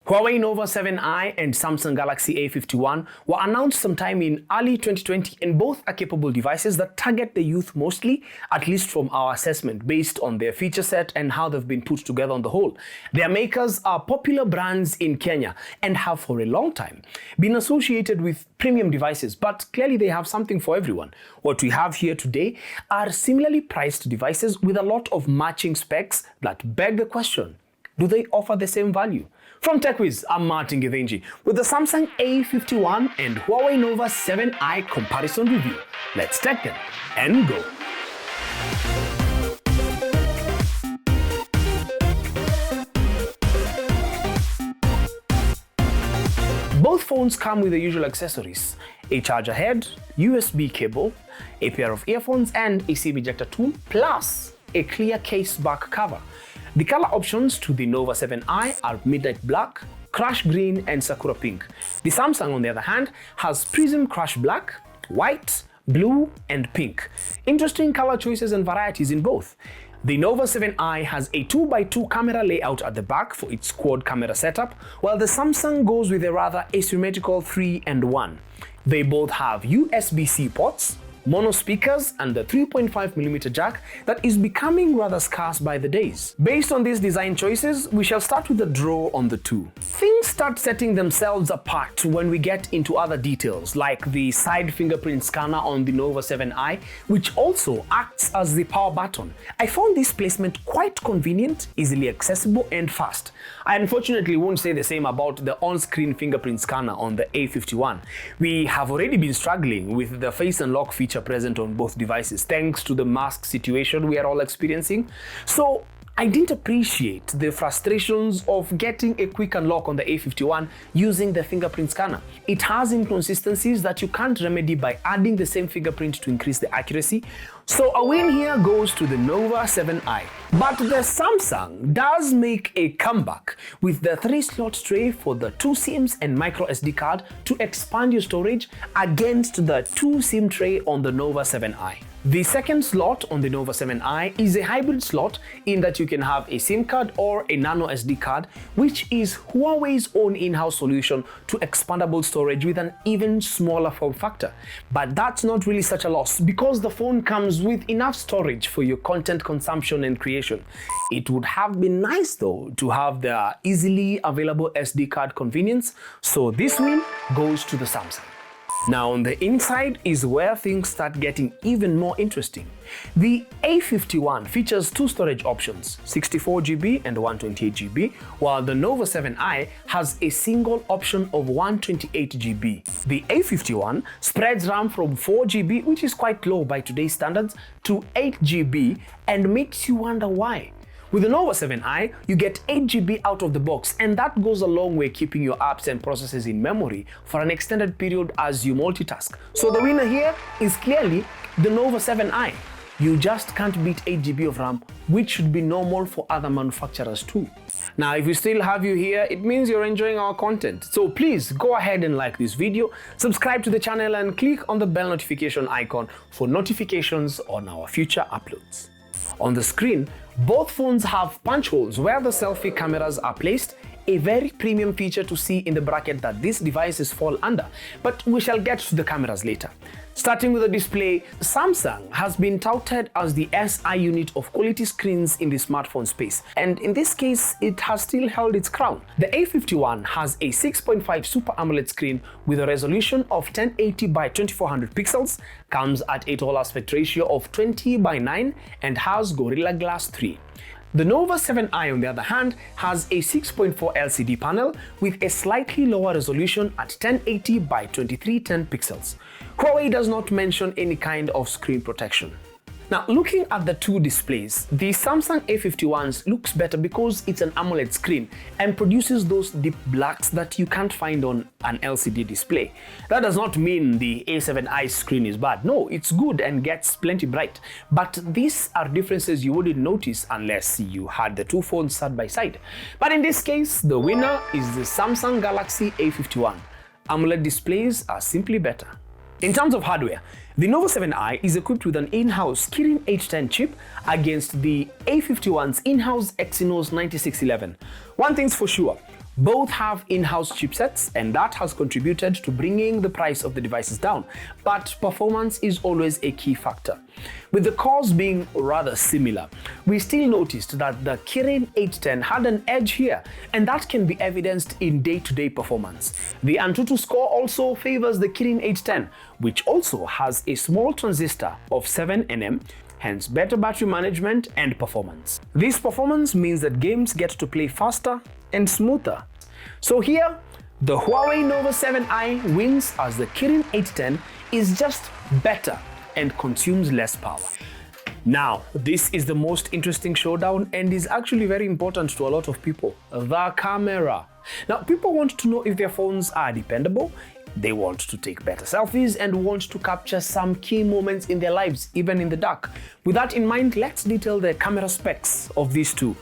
Huawei Nova 7i and Samsung Galaxy A51 were announced sometime in early 2020, and both are capable devices that target the youth mostly, at least from our assessment, based on their feature set and how they've been put together on the whole. Their makers are popular brands in Kenya and have for a long time been associated with premium devices, but clearly they have something for everyone. What we have here today are similarly priced devices with a lot of matching specs that beg the question: do they offer the same value? From Techweez, I'm Martin Githinji with the Samsung A51 and Huawei Nova 7i comparison review. Let's take them and go. Both phones come with the usual accessories: a charger head, USB cable, a pair of earphones, and a SIM ejector tool, plus a clear case back cover. The color options to the Nova 7i are midnight black, crush green, and sakura pink. The Samsung, on the other hand, has prism crush black, white, blue, and pink. Interesting color choices and varieties in both. The Nova 7i has a 2x2 camera layout at the back for its quad camera setup, while the Samsung goes with a rather asymmetrical 3-in-1. They both have USB-C ports, mono speakers, and the 3.5mm jack that is becoming rather scarce by the days. Based on these design choices, we shall start with a draw on the two. Things start setting themselves apart when we get into other details, like the side fingerprint scanner on the Nova 7i, which also acts as the power button. I found this placement quite convenient, easily accessible, and fast. I unfortunately won't say the same about the on-screen fingerprint scanner on the A51. We have already been struggling with the face unlock feature present on both devices thanks to the mask situation we are all experiencing. So I didn't appreciate the frustrations of getting a quick unlock on the A51 using the fingerprint scanner. It has inconsistencies that you can't remedy by adding the same fingerprint to increase the accuracy. So a win here goes to the Nova 7i. But the Samsung does make a comeback with the 3-slot tray for the 2 SIMs and micro SD card to expand your storage against the 2 SIM tray on the Nova 7i. The second slot on the Nova 7i is a hybrid slot in that you can have a SIM card or a nano SD card, which is Huawei's own in-house solution to expandable storage with an even smaller form factor. But that's not really such a loss because the phone comes with enough storage for your content consumption and creation. It would have been nice though to have the easily available SD card convenience, so this win goes to the Samsung. Now on the inside is where things start getting even more interesting. The A51 features 2 storage options, 64GB and 128GB, while the Nova 7i has a single option of 128GB. The A51 spreads RAM from 4GB, which is quite low by today's standards, to 8GB and makes you wonder why. With the Nova 7i, you get 8GB out of the box, and that goes a long way keeping your apps and processes in memory for an extended period as you multitask. So the winner here is clearly the Nova 7i. You just can't beat 8GB of RAM, which should be normal for other manufacturers too. Now, if we still have you here, it means you're enjoying our content. So please go ahead and like this video, subscribe to the channel, and click on the bell notification icon for notifications on our future uploads. On the screen, both phones have punch holes where the selfie cameras are placed, a very premium feature to see in the bracket that these devices fall under, but we shall get to the cameras later. Starting with the display, Samsung has been touted as the SI unit of quality screens in the smartphone space, and in this case, it has still held its crown. The A51 has a 6.5 Super AMOLED screen with a resolution of 1080 by 2400 pixels, comes at a tall aspect ratio of 20:9, and has Gorilla Glass 3. The Nova 7i, on the other hand, has a 6.4 LCD panel with a slightly lower resolution at 1080 by 2310 pixels. Huawei does not mention any kind of screen protection. Now, looking at the two displays, the Samsung A51's looks better because it's an AMOLED screen and produces those deep blacks that you can't find on an LCD display. That does not mean the A7i's screen is bad. No, it's good and gets plenty bright. But these are differences you wouldn't notice unless you had the two phones side by side. But in this case, the winner is the Samsung Galaxy A51. AMOLED displays are simply better. In terms of hardware, the Nova 7i is equipped with an in-house Kirin H10 chip against the A51's in-house Exynos 9611. One thing's for sure, Both have in-house chipsets, and that has contributed to bringing the price of the devices down, but performance is always a key factor. With the cores being rather similar, we still noticed that the Kirin 810 had an edge here, and that can be evidenced in day-to-day performance. The Antutu score also favors the Kirin 810, which also has a small transistor of 7 nm, hence better battery management and performance. This performance means that games get to play faster and smoother. So here, the Huawei Nova 7i wins as the Kirin 810 is just better and consumes less power. Now, this is the most interesting showdown and is actually very important to a lot of people: the camera. Now, people want to know if their phones are dependable. They want to take better selfies and want to capture some key moments in their lives, even in the dark. With that in mind, let's detail the camera specs of these two.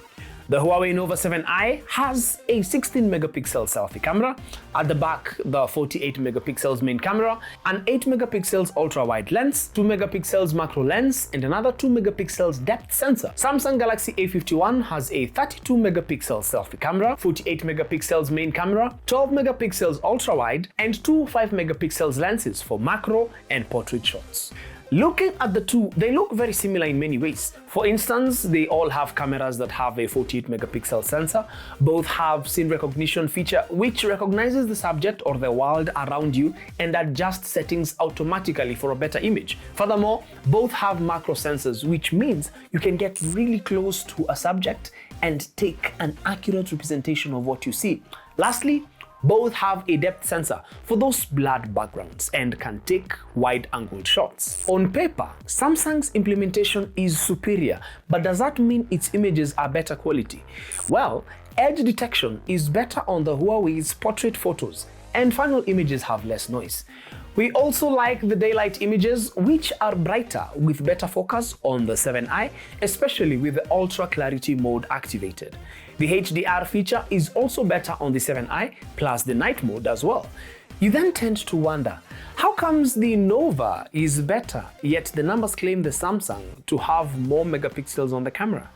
The Huawei Nova 7i has a 16 megapixel selfie camera. At the back, the 48 megapixels main camera, an 8 megapixels ultra-wide lens, 2 megapixels macro lens, and another 2 megapixels depth sensor. Samsung Galaxy A51 has a 32 megapixel selfie camera, 48 megapixels main camera, 12 megapixels ultra-wide, and two 5 megapixels lenses for macro and portrait shots. Looking at the two, they look very similar in many ways. For instance, they all have cameras that have a 48 megapixel sensor. Both have scene recognition feature, which recognizes the subject or the world around you and adjusts settings automatically for a better image. Furthermore, both have macro sensors, which means you can get really close to a subject and take an accurate representation of what you see. Lastly, both have a depth sensor for those blurred backgrounds and can take wide-angled shots. On paper, Samsung's implementation is superior, but does that mean its images are better quality? Well, edge detection is better on the Huawei's portrait photos, and final images have less noise. We also like the daylight images, which are brighter with better focus on the 7i, especially with the ultra clarity mode activated. The HDR feature is also better on the 7i, plus the night mode as well. You then tend to wonder, how comes the Nova is better, yet the numbers claim the Samsung to have more megapixels on the camera?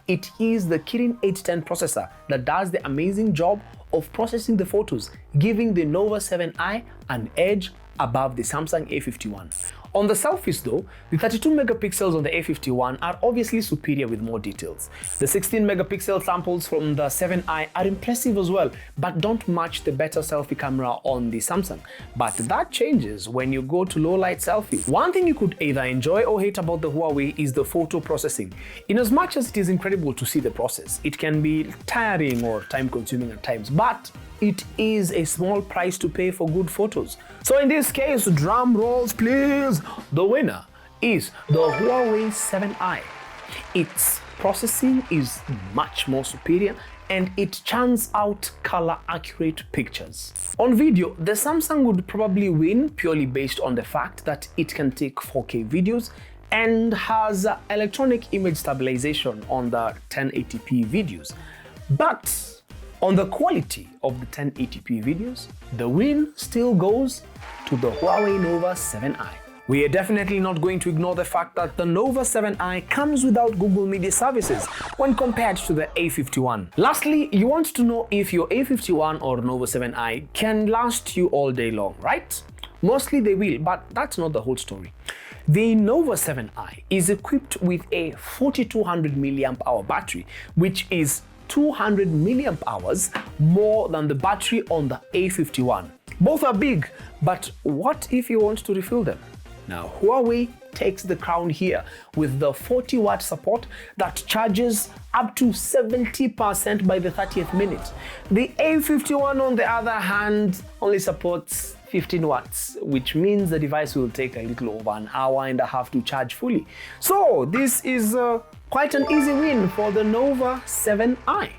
It is the Kirin 810 processor that does the amazing job of processing the photos, giving the Nova 7i an edge above the Samsung A51. On the selfies though, the 32 megapixels on the A51 are obviously superior with more details. The 16 megapixel samples from the 7i are impressive as well, but don't match the better selfie camera on the Samsung. But that changes when you go to low light selfie. One thing you could either enjoy or hate about the Huawei is the photo processing. In as much as it is incredible to see the process, it can be tiring or time consuming at times, but it is a small price to pay for good photos. So in this case, drum rolls please, the winner is the Huawei 7i. Its processing is much more superior and it churns out color accurate pictures. On video, the Samsung would probably win purely based on the fact that it can take 4K videos and has electronic image stabilization on the 1080p videos. But on the quality of the 1080p videos, the win still goes to the Huawei Nova 7i. We are definitely not going to ignore the fact that the Nova 7i comes without Google Media Services when compared to the A51. Lastly, you want to know if your A51 or Nova 7i can last you all day long, right? Mostly they will, but that's not the whole story. The Nova 7i is equipped with a 4200 mAh battery, which is 200 milliamp hours more than the battery on the A51. Both are big, but what if you want to refill them? Now, Huawei takes the crown here with the 40-watt support that charges up to 70% by the 30th minute. The A51, on the other hand, only supports 15 watts, which means the device will take a little over an hour and a half to charge fully. So this is quite an easy win for the Nova 7i.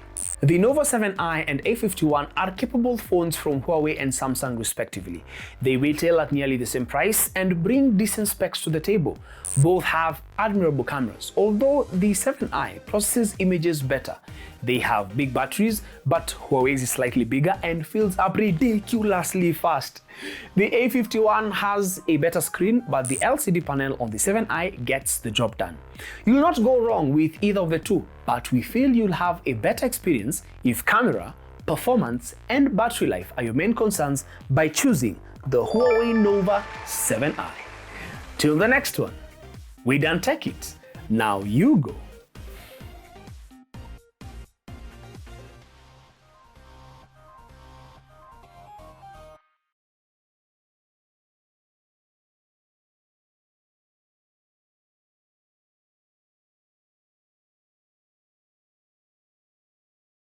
The Nova 7i and A51 are capable phones from Huawei and Samsung respectively. They retail at nearly the same price and bring decent specs to the table. Both have admirable cameras, although the 7i processes images better. They have big batteries, but Huawei's is slightly bigger and fills up ridiculously fast. The A51 has a better screen, but the LCD panel on the 7i gets the job done. You'll not go wrong with either of the two, but we feel you'll have a better experience if camera performance and battery life are your main concerns by choosing the Huawei Nova 7i. Till the next one, we done tech it. Now you go.